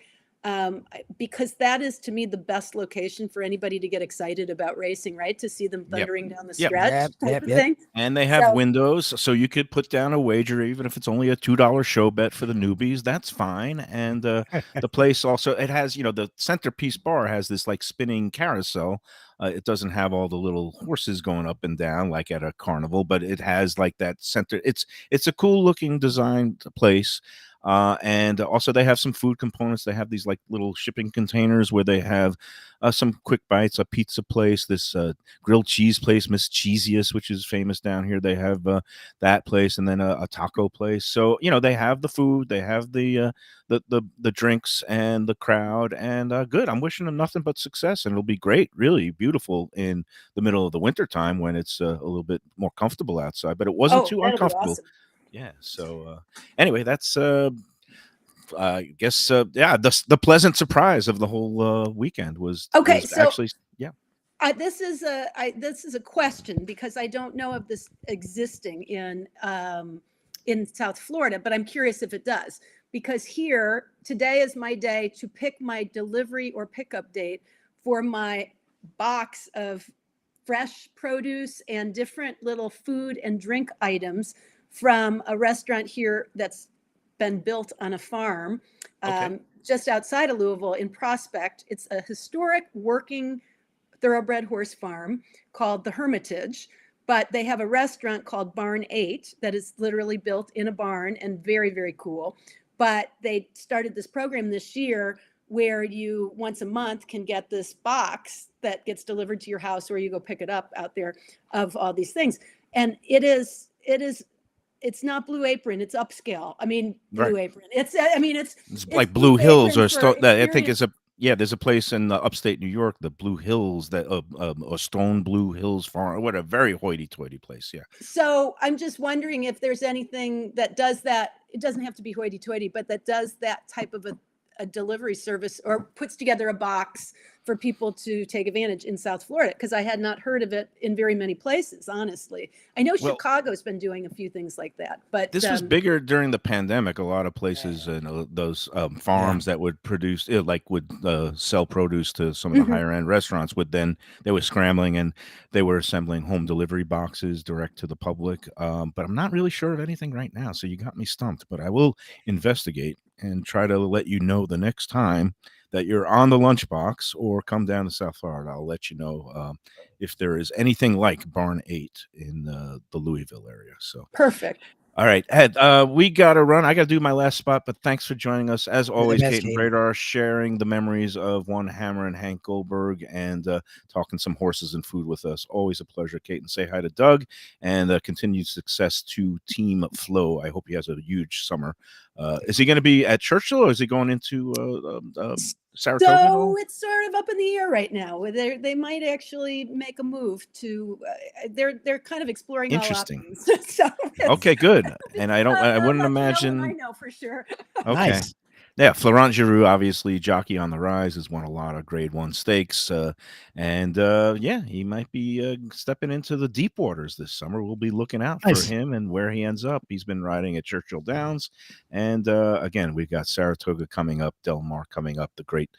because that is to me the best location for anybody to get excited about racing, right? To see them thundering down the Yep. stretch type of thing. And they have So- windows, so you could put down a wager, even if it's only a $2 show bet for the newbies. That's fine. And the place also, it has, the centerpiece bar has this like spinning carousel. It doesn't have all the little horses going up and down like at a carnival, but it has like that center. It's a cool looking designed place. And also they have some food components. They have these like little shipping containers where they have some quick bites, a pizza place, this grilled cheese place, Miss Cheesiest, which is famous down here. They have that place, and then a taco place. So they have the food, they have the drinks and the crowd, and good. I'm wishing them nothing but success, and it'll be great, really beautiful in the middle of the winter time when it's a little bit more comfortable outside. But it wasn't too that'll be uncomfortable. awesome. Yeah. So anyway, that's I guess the pleasant surprise of the whole weekend was Okay, was so- actually This is a question because I don't know of this existing in South Florida, but I'm curious if it does. Because here today is my day to pick my delivery or pickup date for my box of fresh produce and different little food and drink items from a restaurant here that's been built on a farm just outside of Louisville in Prospect. It's a historic working thoroughbred horse farm called the Hermitage, but they have a restaurant called Barn 8 that is literally built in a barn and very, very cool. But they started this program this year where you once a month can get this box that gets delivered to your house, or you go pick it up out there, of all these things. And it's not Blue Apron, it's upscale. I mean, Blue Apron. It's like Blue Hills or I think it's there's a place in upstate New York, the Blue Hills, that a Stone Blue Hills Farm. What a very hoity-toity place. Yeah. So I'm just wondering if there's anything that does that. It doesn't have to be hoity-toity, but that does that type of a delivery service or puts together a box for people to take advantage in South Florida, because I had not heard of it in very many places, honestly. I know Chicago's been doing a few things like that, but this was bigger during the pandemic. A lot of places and those farms that would produce, would sell produce to some of the higher end restaurants they were scrambling and they were assembling home delivery boxes direct to the public. But I'm not really sure of anything right now. So you got me stumped, but I will investigate and try to let you know the next time that you're on the Lunchbox or come down to South Florida. I'll let you know if there is anything like Barn 8 in the Louisville area. So perfect. All right, Ed, we got to run. I got to do my last spot, but thanks for joining us. As always, Caton Bredar sharing the memories of one Hammer and Hank Goldberg and talking some horses and food with us. Always a pleasure, Caton. Say hi to Doug and continued success to Team Flo. I hope he has a huge summer. Is he going to be at Churchill or is he going into Saratoga? So it's sort of up in the air right now. They might actually make a move to. They're kind of exploring. Interesting. So okay, good. And I wouldn't imagine. I know for sure. Okay. Nice. Yeah, Florent Giroux, obviously jockey on the rise, has won a lot of Grade 1 stakes, and he might be stepping into the deep waters this summer. We'll be looking out for him and where he ends up. He's been riding at Churchill Downs, and again, we've got Saratoga coming up, Del Mar coming up, the great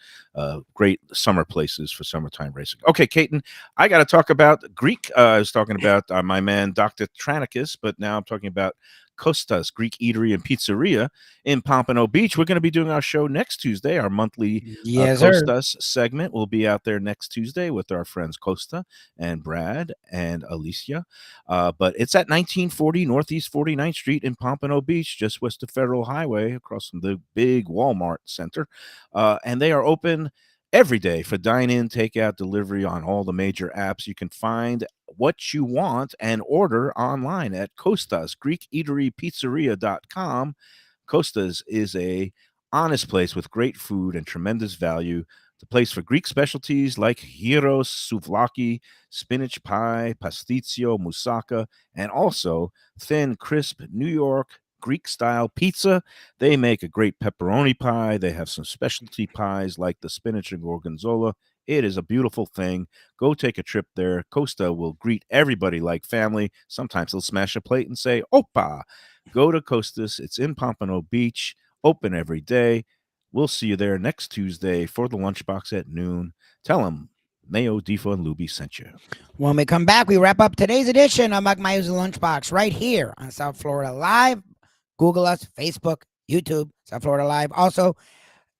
summer places for summertime racing. Okay, Caton, I got to talk about Greek. I was talking about my man Dr. Tranicus, but now I'm talking about Costa's Greek Eatery and Pizzeria in Pompano Beach. We're going to be doing our show next Tuesday. Our monthly Costa's segment will be out there next Tuesday with our friends Costa and Brad and Alicia. But it's at 1940 Northeast 49th Street in Pompano Beach, just west of Federal Highway, across from the big Walmart Center. And they are open every day for dine-in, takeout, delivery on all the major apps. You can find what you want and order online at Costa's GreekEateryPizzeria.com. Costa's is a honest place with great food and tremendous value. The place for Greek specialties like gyros, souvlaki, spinach pie, pasticcio, moussaka, and also thin, crisp New York Greek-style pizza. They make a great pepperoni pie. They have some specialty pies like the spinach and gorgonzola. It is a beautiful thing. Go take a trip there. Costa will greet everybody like family. Sometimes he'll smash a plate and say, Opa. Go to Costa's. It's in Pompano Beach, open every day. We'll see you there next Tuesday for the Lunchbox at noon. Tell them Mayo, Defo, and Lubie sent you. When we come back, we wrap up today's edition of Mike Mayo's Lunchbox right here on South Florida Live. Google us, Facebook, YouTube, South Florida Live. Also,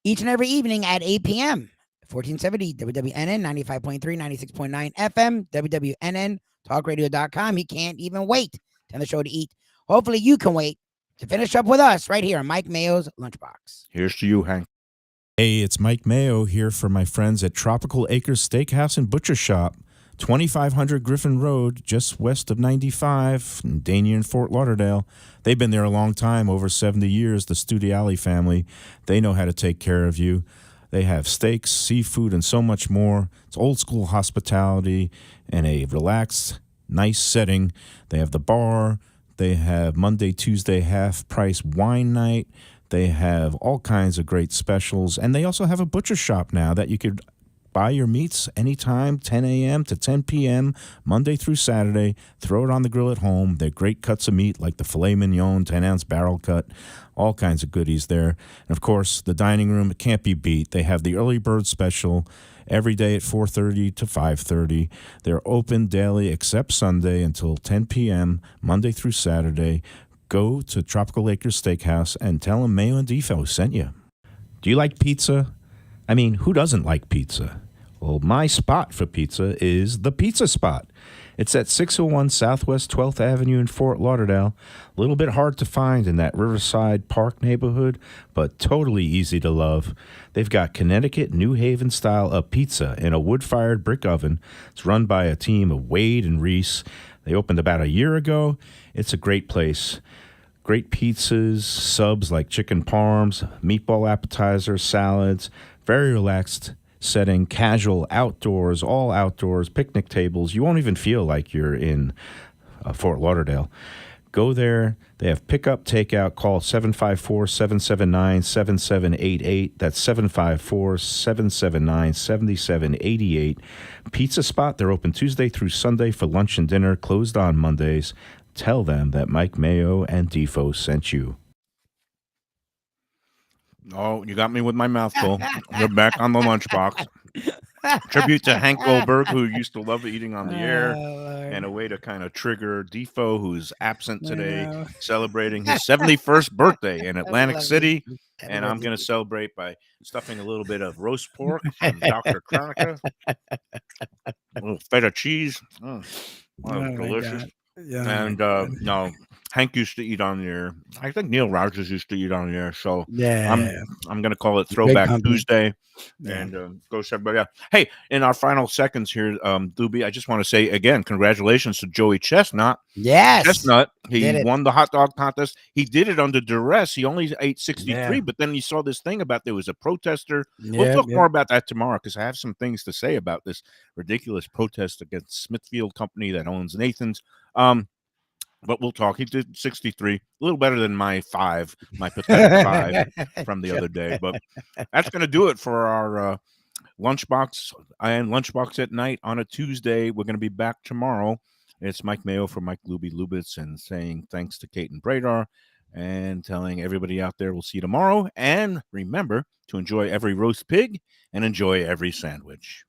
each and every evening at 8 p.m., 1470 WWNN 95.3, 96.9 FM, WWNN, talkradio.com. He can't even wait to the show to eat. Hopefully you can wait to finish up with us right here on Mike Mayo's Lunchbox. Here's to you, Hank. Hey, it's Mike Mayo here for my friends at Tropical Acres Steakhouse and Butcher Shop, 2500 Griffin Road, just west of 95 in Dania and Fort Lauderdale. They've been there a long time, over 70 years, the Studiali family. They know how to take care of you. They have steaks, seafood, and so much more. It's old school hospitality and a relaxed, nice setting. They have the bar. They have Monday, Tuesday half-price wine night. They have all kinds of great specials. And they also have a butcher shop now that you could buy your meats anytime, 10 a.m. to 10 p.m., Monday through Saturday. Throw it on the grill at home. They're great cuts of meat like the filet mignon, 10-ounce barrel cut, all kinds of goodies there. And, of course, the dining room, it can't be beat. They have the early bird special every day at 4:30 to 5:30. They're open daily except Sunday until 10 p.m., Monday through Saturday. Go to Tropical Acres Steakhouse and tell them Mayo and Defo sent you. Do you like pizza? I mean, who doesn't like pizza? Well, my spot for pizza is the Pizza Spot. It's at 601 Southwest 12th Avenue in Fort Lauderdale. A little bit hard to find in that Riverside Park neighborhood, but totally easy to love. They've got Connecticut New Haven style of pizza in a wood-fired brick oven. It's run by a team of Wade and Reese. They opened about a year ago. It's a great place. Great pizzas, subs like chicken parms, meatball appetizers, salads, very relaxed setting, casual, outdoors, all outdoors, picnic tables. You won't even feel like you're in Fort Lauderdale. Go there. They have pickup, takeout. Call 754-779-7788. That's 754-779-7788. Pizza Spot. They're open Tuesday through Sunday for lunch and dinner, closed on Mondays. Tell them that Mike Mayo and Defo sent you. Oh, you got me with my mouth full. We're back on the Lunchbox. Tribute to Hank Goldberg, who used to love eating on the air, and a way to kind of trigger Defo, who's absent today, celebrating his 71st birthday in Atlantic City. And I'm going to celebrate by stuffing a little bit of roast pork from Dr. Kronica, a little feta cheese. Delicious. Yeah. And no, Hank used to eat on the air. I think Neil Rogers used to eat on the air. So I'm going to call it Throwback Tuesday. And go to everybody out. Hey, in our final seconds here, Lubie, I just want to say again, congratulations to Joey Chestnut. Yes. Chestnut, he won the hot dog contest. He did it under duress. He only ate 63, but then he saw this thing about there was a protester. We'll talk more about that tomorrow because I have some things to say about this ridiculous protest against Smithfield Company that owns Nathan's. But we'll talk. He did 63, a little better than my pathetic 5 from the other day. But that's going to do it for our Lunchbox and Lunchbox at Night on a Tuesday. We're going to be back tomorrow. It's Mike Mayo for Mike Lubie Lubitz and saying thanks to Caton Bredar and telling everybody out there we'll see you tomorrow. And remember to enjoy every roast pig and enjoy every sandwich.